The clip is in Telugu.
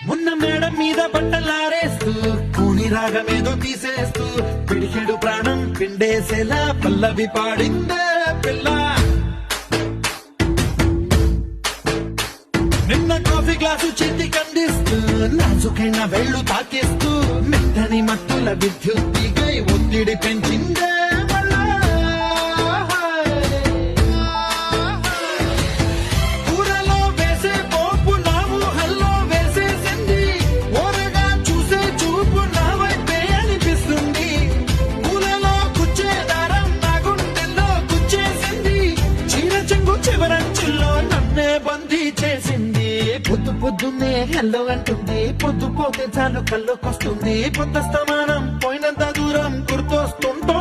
మొన్న మేడం మీద బట్టలారేస్తూ కూని రాగమేదో తీసేస్తూ పిడికెడు ప్రాణం పిండేసేలా పల్లవి పాడిందే పిల్ల. నిన్న కాఫీ గ్లాసు చేతి కందిస్తూ నాజుకైన వేళ్లు తాకేస్తూ మెత్తని మత్తుల విద్యుత్తిగై ఒత్తిడి పెంచిందే మళ్ళా. కూరలో వేసే పోపు నా ఊహల్లో వేసేసింది, ఓరగా చూసే చూపు నా వైపే అనిపిస్తుంది. పూలలో గుచ్చే దారం నా గుండెల్లో గుచ్చేసింది, చీర చెంగు చివరంచుల్లో నన్నే బందీ చేసింది. పొద్దు పొద్దున్నే హెల్లో అంటుంది, పొద్దు పోతే చాలు కళ్ళొకొస్తుంది. పొద్దు స్తమానం పోయినంత దూరం గుర్తొస్తుంటో